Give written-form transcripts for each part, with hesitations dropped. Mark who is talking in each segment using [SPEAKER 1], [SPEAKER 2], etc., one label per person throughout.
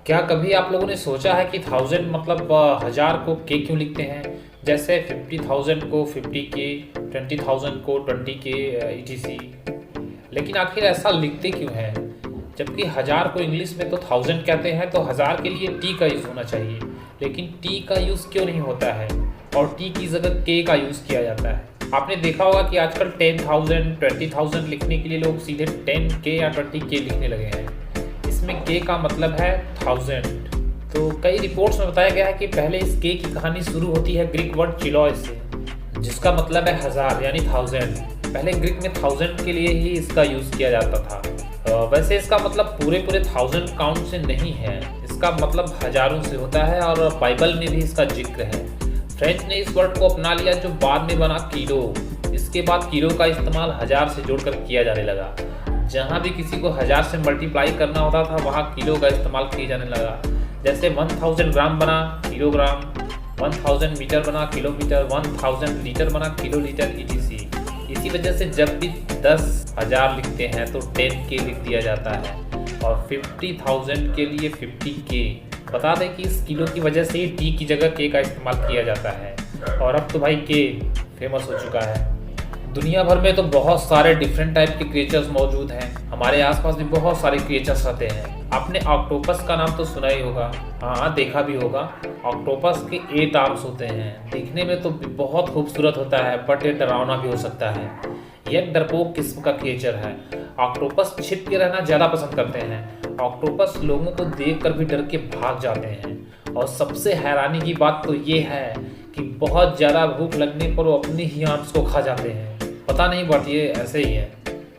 [SPEAKER 1] क्या कभी आप लोगों ने सोचा है कि 1000 मतलब 1000 को के क्यों लिखते हैं? जैसे 50,000 को 50K, 20,000 को 20K etc। लेकिन आखिर ऐसा लिखते क्यों हैं? जबकि 1000 को इंग्लिश में तो 1000 कहते हैं, तो 1000 के लिए टी का यूज़ होना चाहिए। लेकिन टी का यूज़ क्यों नहीं होता है और टी की जगह के का यूज़ किया जाता है? आपने देखा होगा कि आजकल 10,000, 20,000 लिखने के लिए लोग सीधे 10K या 20K लिखने लगे हैं। इसमें के का मतलब है 1000। तो कई रिपोर्ट्स में बताया गया है कि पहले इस के की कहानी शुरू होती है ग्रीक वर्ड चिलॉय से, जिसका मतलब है 1000 यानी 1000। पहले ग्रीक में 1000 के लिए ही इसका यूज़ किया जाता था। वैसे इसका मतलब पूरे 1000 काउंट से नहीं है, इसका मतलब हजारों से होता है और बाइबल में भी इसका जिक्र है। फ्रेंच ने इस वर्ड को अपना लिया जो बाद में बना किलो। इसके बाद किलो का इस्तेमाल 1000 से जोड़कर किया जाने लगा। जहाँ भी किसी को 1000 से मल्टीप्लाई करना होता था वहाँ किलो का इस्तेमाल किया जाने लगा। जैसे 1000 ग्राम बना किलोग्राम, 1000 मीटर बना किलोमीटर, 1000 लीटर बना किलोलीटर etc। इसी वजह से जब भी 10,000 लिखते हैं तो 10K लिख दिया जाता है और 50,000 के लिए 50K। बता दें कि इस किलो की वजह से ही टी की जगह के का इस्तेमाल किया जाता है और अब तो भाई के फेमस हो चुका है। दुनिया भर में तो बहुत सारे डिफरेंट टाइप के क्रिएचर्स मौजूद हैं। हमारे आसपास भी बहुत सारे क्रिएचर्स रहते हैं। आपने ऑक्टोपस का नाम तो सुना ही होगा, हाँ देखा भी होगा। ऑक्टोपस के 8 आर्म्स होते हैं। दिखने में तो बहुत खूबसूरत होता है बट ये डरावना भी हो सकता है। यह एक डरपोक किस्म का क्रिएचर है। ऑक्टोपस छिप के रहना ज़्यादा पसंद करते हैं। ऑक्टोपस लोगों को देखकर भी डर के भाग जाते हैं और सबसे हैरानी की बात तो ये है कि बहुत ज़्यादा भूख लगने पर वो अपने ही आर्म्स को खा जाते हैं। पता नहीं बट ये ऐसे ही है।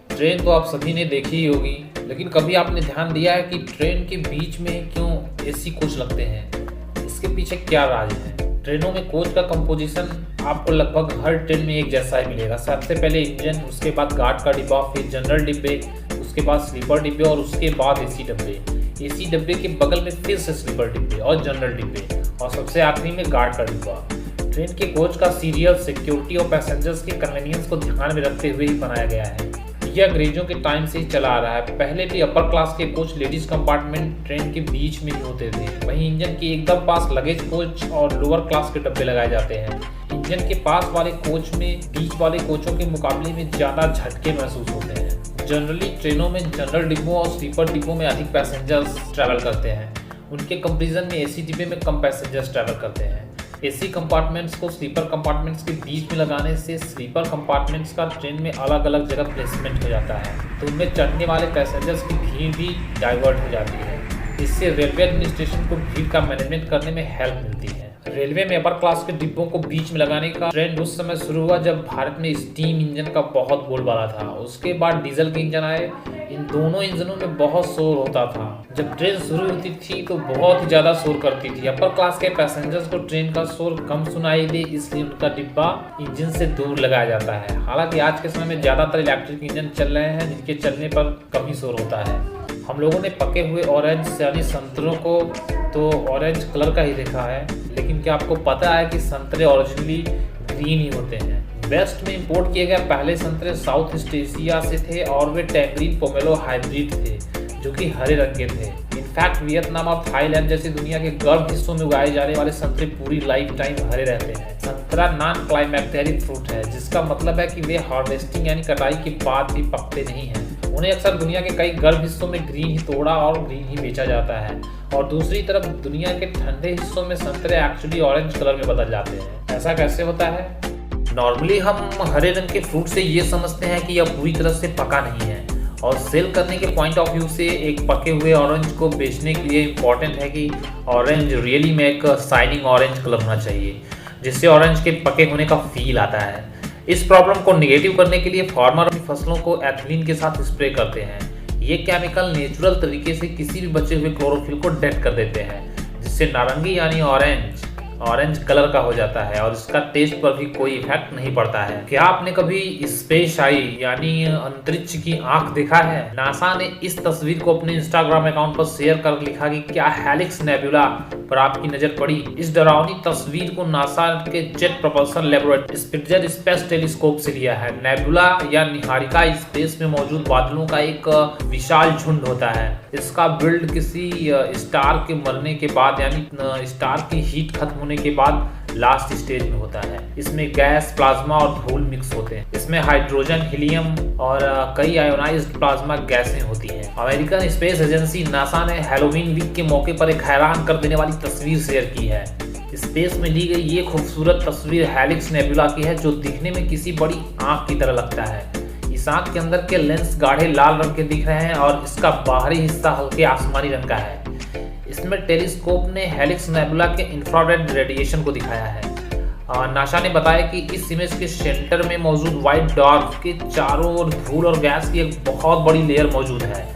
[SPEAKER 1] ट्रेन तो आप सभी ने देखी ही होगी, लेकिन कभी आपने ध्यान दिया है कि ट्रेन के बीच में क्यों एसी कोच लगते हैं? इसके पीछे क्या राज है? ट्रेनों में कोच का कंपोजिशन आपको लगभग हर ट्रेन में एक जैसा ही मिलेगा। सबसे पहले इंजन, उसके बाद गार्ड का डिब्बा, फिर जनरल डिब्बे, उसके बाद स्लीपर डिब्बे और उसके बाद एसी डब्बे। एसी डब्बे के बगल में फिर से स्लीपर डिब्बे और जनरल डिब्बे और सबसे आखिरी में गार्ड का डिब्बा। ट्रेन के कोच का सीरियल, सिक्योरिटी और पैसेंजर्स के कन्वीनियंस को ध्यान में रखते हुए ही बनाया गया है। यह अंग्रेजों के टाइम से ही चला आ रहा है। पहले भी अपर क्लास के कोच लेडीज कंपार्टमेंट ट्रेन के बीच में ही होते थे। वहीं इंजन के एकदम पास लगेज कोच और लोअर क्लास के डब्बे लगाए जाते हैं। इंजन के पास वाले कोच में बीच वाले कोचों के मुकाबले में ज़्यादा झटके महसूस होते हैं। जनरली ट्रेनों में जनरल डिब्बों और स्लीपर डिब्बों में अधिक पैसेंजर्स ट्रैवल करते हैं। उनके कंपेरिजन में एसी डिब्बे में कम पैसेंजर्स ट्रैवल करते हैं। एसी कंपार्टमेंट्स को स्लीपर कंपार्टमेंट्स के बीच में लगाने से स्लीपर कंपार्टमेंट्स का ट्रेन में अलग अलग जगह प्लेसमेंट हो जाता है, तो उनमें चढ़ने वाले पैसेंजर्स की भीड़ भी डाइवर्ट हो जाती है। इससे रेलवे एडमिनिस्ट्रेशन को भीड़ का मैनेजमेंट करने में हेल्प मिलती है। रेलवे में अपर क्लास के डिब्बों को बीच में लगाने का ट्रेंड उस समय शुरू हुआ जब भारत में स्टीम इंजन का बहुत बोलबाला था। उसके बाद डीजल के इंजन आए। इन दोनों इंजनों में बहुत शोर होता था। जब ट्रेन शुरू होती थी तो बहुत ही ज़्यादा शोर करती थी। अपर क्लास के पैसेंजर्स को ट्रेन का शोर कम सुनाई दे, इसलिए उनका डिब्बा इंजन से दूर लगाया जाता है। हालांकि आज के समय में ज़्यादातर इलेक्ट्रिक इंजन चल रहे हैं जिनके चलने पर कम ही शोर होता है। हम लोगों ने पके हुए ऑरेंज यानी संतरों को तो ऑरेंज कलर का ही देखा है, लेकिन क्या आपको पता है कि संतरे ओरिजिनली ग्रीन ही होते हैं? वेस्ट में इंपोर्ट किए गए पहले संतरे साउथ ईस्ट एशिया से थे और वे टैंगरीन पोमेलो हाइब्रिड थे जो कि हरे रंग के थे। इनफैक्ट वियतनाम और थाईलैंड जैसी दुनिया के गर्म हिस्सों में उगाए जाने वाले संतरे पूरी लाइफ टाइम हरे रहते हैं। संतरा नॉन क्लाइमैक्टेरिक फ्रूट है, जिसका मतलब है कि वे हार्वेस्टिंग यानी कटाई के बाद भी पकते नहीं हैं। उन्हें अक्सर दुनिया के कई गर्म हिस्सों में ग्रीन ही तोड़ा और ग्रीन ही बेचा जाता है और दूसरी तरफ दुनिया के ठंडे हिस्सों में संतरे एक्चुअली ऑरेंज कलर में बदल जाते हैं। ऐसा कैसे होता है? नॉर्मली हम हरे रंग के फ्रूट से ये समझते हैं कि यह पूरी तरह से पका नहीं है और सेल करने के पॉइंट ऑफ व्यू से एक पके हुए ऑरेंज को बेचने के लिए इम्पॉर्टेंट है कि ऑरेंज रियली में एक शाइनिंग ऑरेंज कलर होना चाहिए, जिससे ऑरेंज के पके होने का फील आता है। इस प्रॉब्लम को निगेटिव करने के लिए फार्मर अपनी फसलों को एथिलीन के साथ स्प्रे करते हैं। ये केमिकल नेचुरल तरीके से किसी भी बचे हुए क्लोरोफिल को डेड कर देते हैं, जिससे नारंगी यानी ऑरेंज ऑरेंज कलर का हो जाता है और इसका टेस्ट पर भी कोई इफेक्ट नहीं पड़ता है। क्या आपने कभी स्पेस आई यानी अंतरिक्ष की आंख देखा है? नासा ने इस तस्वीर को अपने इंस्टाग्राम अकाउंट पर शेयर कर लिखा कि क्या हेलिक्स नेबुला पर आपकी नजर पड़ी? इस डरावनी तस्वीर को नासा के jet propulsion laboratory Spitzer space telescope से लिया है। नेबुला या निहारिका स्पेस में मौजूद बादलों का एक विशाल झुंड होता है। इसका बिल्ड किसी स्टार के मरने के बाद यानी स्टार की हीट खत्म होने के बाद लास्ट स्टेज में होता है। इसमें गैस, प्लाज्मा और धूल मिक्स होते हैं। इसमें हाइड्रोजन, हीलियम और कई आयोनाइज्ड प्लाज्मा गैसें होती हैं। अमेरिकन स्पेस एजेंसी नासा ने हैलोवीन वीक के मौके पर एक हैरान कर देने वाली तस्वीर शेयर की है। स्पेस में ली गई ये खूबसूरत तस्वीर हेलिक्स नेबुला की है, जो दिखने में किसी बड़ी आंख की तरह लगता है। इस आंख के अंदर के लेंस गाढ़े लाल रंग के दिख रहे हैं और इसका बाहरी हिस्सा हल्के आसमानी रंग का है। इसमें टेलीस्कोप ने हेलिक्स नेबुला के इंफ्रारेड रेडिएशन को दिखाया है। नासा ने बताया कि इस इमेज के सेंटर में मौजूद व्हाइट डॉर्फ के चारों ओर धूल और गैस की एक बहुत बड़ी लेयर मौजूद है।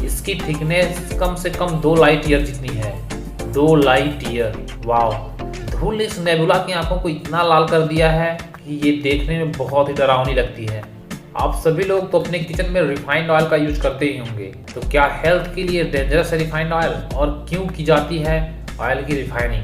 [SPEAKER 1] इसकी थिकनेस कम से कम 2 लाइट ईयर जितनी है। 2 लाइट ईयर, वाओ! धूल ने इस नेबुला की आंखों को इतना लाल कर दिया है कि ये देखने में बहुत ही डरावनी लगती है। आप सभी लोग तो अपने किचन में रिफाइंड ऑयल का यूज करते ही होंगे, तो क्या हेल्थ के लिए डेंजरस है रिफाइंड ऑयल? और क्यों की जाती है ऑयल की रिफाइनिंग?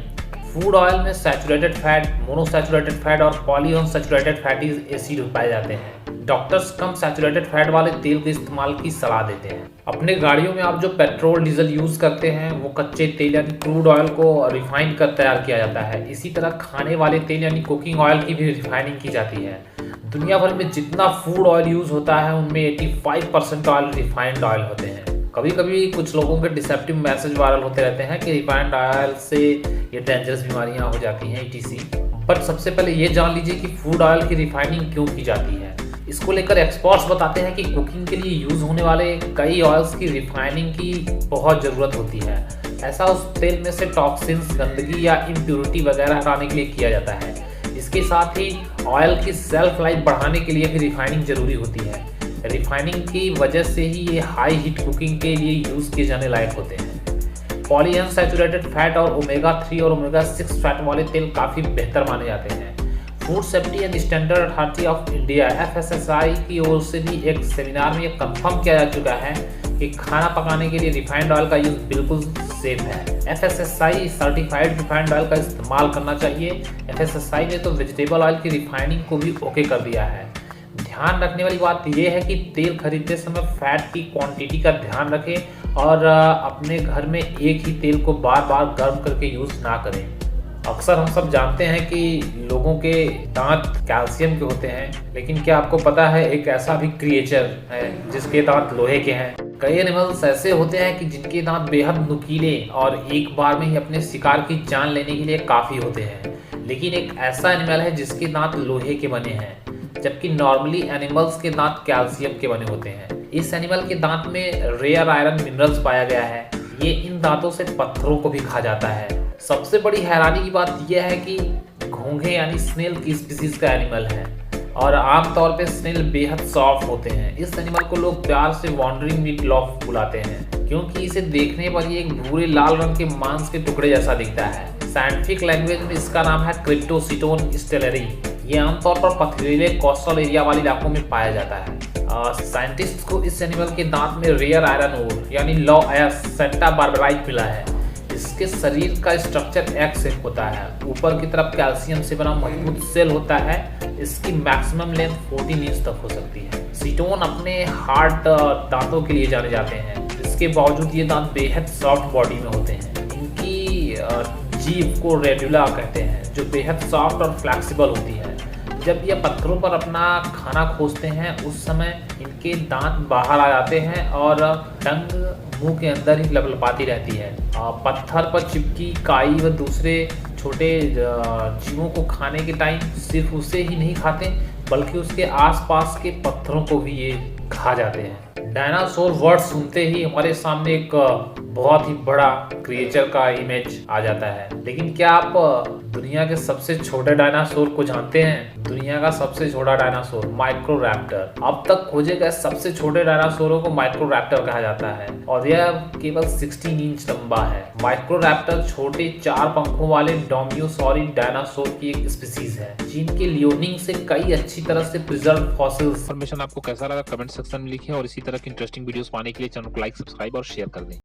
[SPEAKER 1] फूड ऑयल में सैचुरेटेड फैट, मोनोसैचुरेटेड फैट और पॉलीअनसैचुरेटेड फैटी एसिड पाए जाते हैं। डॉक्टर्स कम सैचुरेटेड फैट वाले तेल के इस्तेमाल की सलाह देते हैं। अपने गाड़ियों में आप जो पेट्रोल डीजल यूज करते हैं वो कच्चे तेल यानी क्रूड ऑयल को रिफाइन कर तैयार किया जाता है। इसी तरह खाने वाले तेल यानी कुकिंग ऑयल की भी रिफाइनिंग की जाती है। दुनिया भर में जितना फूड ऑयल यूज होता है उनमें 85% ऑयल रिफाइंड ऑयल होते हैं। कभी कभी कुछ लोगों के डिसेप्टिव मैसेज वायरल होते रहते हैं कि रिफाइंड ऑयल से ये डेंजरस बीमारियां हो जाती हैं etc। बट सबसे पहले ये जान लीजिए कि फूड ऑयल की रिफाइनिंग क्यों की जाती है। इसको लेकर एक्सपर्ट्स बताते हैं कि कुकिंग के लिए यूज होने वाले कई ऑयल्स की रिफाइनिंग की बहुत ज़रूरत होती है। ऐसा उस तेल में से टॉक्सिन्स, गंदगी या इम्प्योरिटी वगैरह हटाने के लिए किया जाता है। इसके साथ ही ऑयल की सेल्फ लाइफ बढ़ाने के लिए भी रिफाइनिंग जरूरी होती है। रिफाइनिंग की वजह से ही ये हाई हीट कुकिंग के लिए यूज़ किए जाने लायक होते हैं। पॉलीअनसैचुरेटेड फैट और ओमेगा 3 और ओमेगा 6 फैट वाले तेल काफ़ी बेहतर माने जाते हैं। Food safety and standard authority of India FSSAI की ओर से भी एक सेमिनार में यह कंफर्म किया जा चुका है कि खाना पकाने के लिए रिफाइंड ऑयल का यूज बिल्कुल सेफ है। FSSAI सर्टिफाइड रिफाइंड ऑयल का इस्तेमाल करना चाहिए। FSSAI ने तो वेजिटेबल ऑयल की रिफाइनिंग को भी ओके कर दिया है। ध्यान रखने वाली बात यह है कि तेल खरीदते समय फैट की क्वांटिटी का ध्यान रखें और अपने घर में एक ही तेल को बार बार गर्म करके यूज ना करें। अक्सर हम सब जानते हैं कि लोगों के दांत कैल्शियम के होते हैं, लेकिन क्या आपको पता है एक ऐसा भी क्रिएचर है जिसके दांत लोहे के हैं। कई एनिमल्स ऐसे होते हैं कि जिनके दांत बेहद नुकीले और एक बार में ही अपने शिकार की जान लेने के लिए काफ़ी होते हैं, लेकिन एक ऐसा एनिमल है जिसके दांत लोहे के बने हैं, जबकि नॉर्मली एनिमल्स के दांत कैल्शियम के बने होते हैं। इस एनिमल के दांत में रेयर आयरन मिनरल्स पाया गया है। ये इन दांतों से पत्थरों को भी खा जाता है। सबसे बड़ी हैरानी की बात यह है कि घोंघे यानी स्नेल की स्पीसीज का एनिमल है और आमतौर पे स्नेल बेहद सॉफ्ट होते हैं। इस एनिमल को लोग प्यार से वॉन्डरिंग मीट लॉफ बुलाते हैं, क्योंकि इसे देखने पर ये एक भूरे लाल रंग के मांस के टुकड़े जैसा दिखता है। साइंटिफिक लैंग्वेज में इसका नाम है क्रिप्टोसिटोन स्टेलरी। ये आमतौर पर पथरीले कोस्टल एरिया वाले इलाकों में पाया जाता है। साइंटिस्ट को इस एनिमल के दांत में रेयर आयरन ओर यानी लॉ एस सेंटा बार्बराइट मिला है। इसके शरीर का स्ट्रक्चर एक्स शेप होता है। ऊपर की तरफ कैल्शियम से बना मजबूत सेल होता है। इसकी मैक्सिमम लेंथ 14 इंच तक हो सकती है। सीटोन अपने हार्ड दांतों के लिए जाने जाते हैं। इसके बावजूद ये दांत बेहद सॉफ्ट बॉडी में होते हैं। इनकी जीभ को रेडुला कहते हैं, जो बेहद सॉफ्ट और फ्लेक्सिबल होती है। जब ये पत्थरों पर अपना खाना खोजते हैं उस समय इनके दांत बाहर आ जाते हैं और टंग मुंह के अंदर ही लपलपाती रहती है। पत्थर पर चिपकी काई व दूसरे छोटे जीवों को खाने के टाइम सिर्फ उसे ही नहीं खाते, बल्कि उसके आसपास के पत्थरों को भी ये खा जाते हैं। डायनासोर वर्ड सुनते ही हमारे सामने एक बहुत ही बड़ा क्रिएचर का इमेज आ जाता है। लेकिन क्या आप दुनिया के सबसे छोटे डायनासोर को जानते हैं? दुनिया का सबसे छोटा डायनासोर माइक्रोरैप्टर। अब तक खोजे गए सबसे छोटे डायनासोरों को माइक्रोरैप्टर कहा जाता है और यह केवल 16 इंच लंबा है। माइक्रोरैप्टर छोटे 4 पंखों वाले डोमियोसॉरिड डायनासोर की एक स्पीसीज है जिनके लियोनिंग से कई अच्छी तरह से प्रिजर्व फॉसिल्स।
[SPEAKER 2] इन्फॉर्मेशन आपको कैसा लगा कमेंट सेक्शन में लिखें और इसी तरह की इंटरेस्टिंग वीडियोस पाने के लिए चैनल को लाइक, सब्सक्राइब और शेयर कर दें।